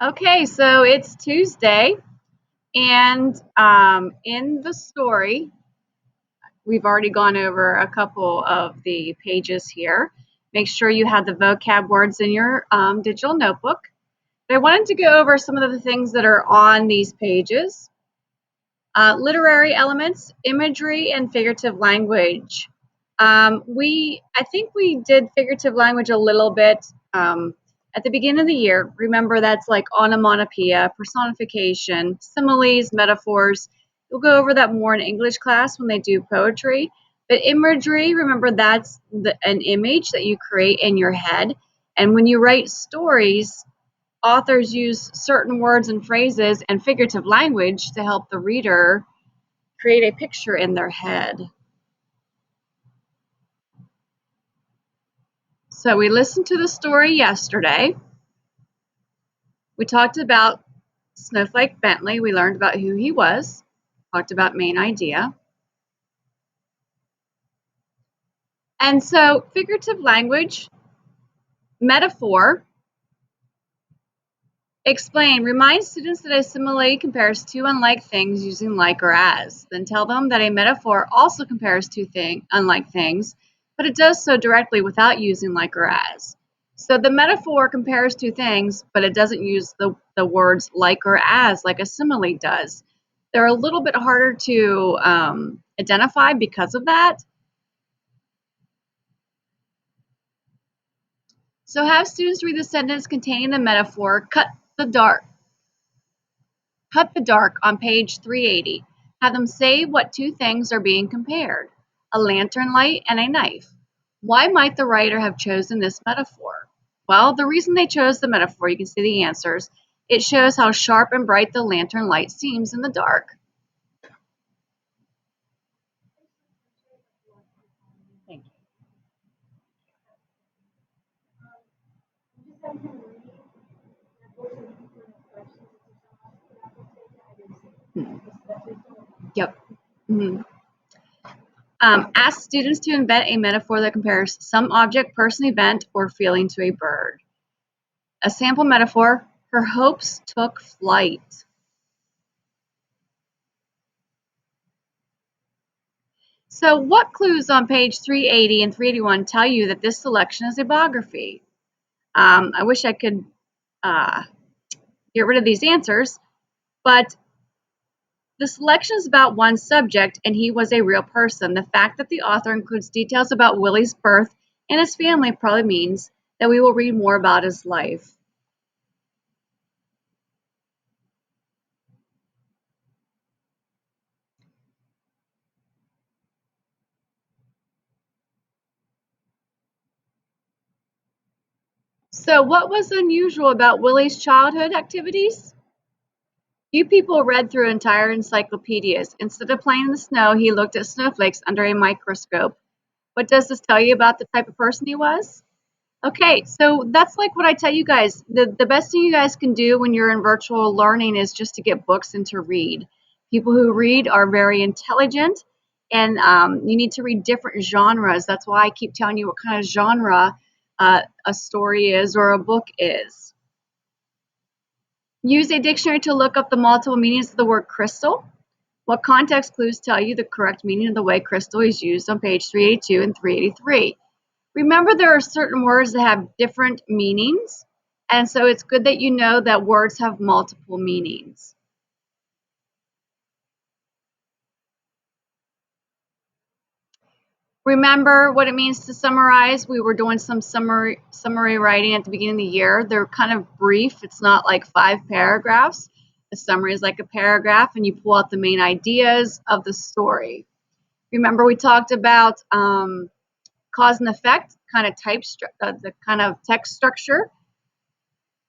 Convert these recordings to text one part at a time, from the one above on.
Okay, so it's Tuesday, and in the story, we've already gone over a couple of the pages here. Make sure you have the vocab words in your digital notebook. But I wanted to go over some of the things that are on these pages. Literary elements, imagery, and figurative language. I think we did figurative language a little bit at the beginning of the year. Remember, that's like onomatopoeia, personification, similes, metaphors. We'll go over that more in English class when they do poetry. But imagery, remember, that's an image that you create in your head. And when you write stories, authors use certain words and phrases and figurative language to help the reader create a picture in their head. So we listened to the story yesterday. We talked about Snowflake Bentley. We learned about who he was, talked about main idea. And so figurative language, metaphor, explain, remind students that a simile compares two unlike things using like or as. Then tell them that a metaphor also compares two unlike things, but it does so directly without using like or as. So the metaphor compares two things, but it doesn't use the words like or as like a simile does. They're a little bit harder to identify because of that. So have students read the sentence containing the metaphor, cut the dark on page 380. Have them say what two things are being compared, a lantern light and a knife. Why might the writer have chosen this metaphor? Well, the reason they chose the metaphor, you can see the answers. It shows how sharp and bright the lantern light seems in the dark. Thank you. Yep. Mm-hmm. Ask students to invent a metaphor that compares some object, person, event, or feeling to a bird. A sample metaphor, her hopes took flight. So what clues on page 380 and 381 tell you that this selection is a biography? I wish I could get rid of these answers, but the selection is about one subject, and he was a real person. The fact that the author includes details about Willie's birth and his family probably means that we will read more about his life. So what was unusual about Willie's childhood activities? Few people read through entire encyclopedias. Instead of playing in the snow, he looked at snowflakes under a microscope. What does this tell you about the type of person he was? Okay, so that's like what I tell you guys. The best thing you guys can do when you're in virtual learning is just to get books and to read. People who read are very intelligent, and you need to read different genres. That's why I keep telling you what kind of genre a story is or a book is. Use a dictionary to look up the multiple meanings of the word crystal. What context clues tell you the correct meaning of the way crystal is used on page 382 and 383? Remember, there are certain words that have different meanings, and so it's good that you know that words have multiple meanings. Remember what it means to summarize. We were doing some summary writing at the beginning of the year. They're kind of brief. It's not like 5 paragraphs. The summary is like a paragraph, and you pull out the main ideas of the story. Remember, we talked about cause and effect, the kind of text structure.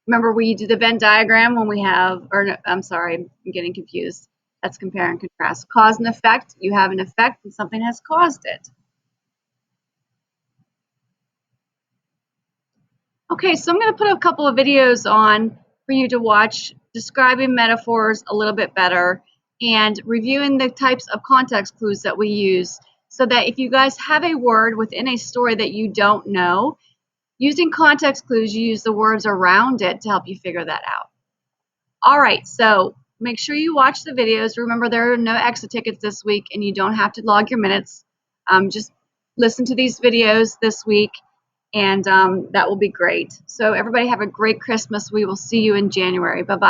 Remember, we do the Venn diagram when we have, or no, I'm sorry, I'm getting confused. That's compare and contrast. Cause and effect, you have an effect and something has caused it. Okay, so I'm going to put a couple of videos on for you to watch describing metaphors a little bit better and reviewing the types of context clues that we use so that if you guys have a word within a story that you don't know, using context clues, you use the words around it to help you figure that out. All right, so make sure you watch the videos. Remember, there are no exit tickets this week, and you don't have to log your minutes. Just listen to these videos this week, and that will be great. So everybody have a great Christmas. We will see you in January. Bye-bye.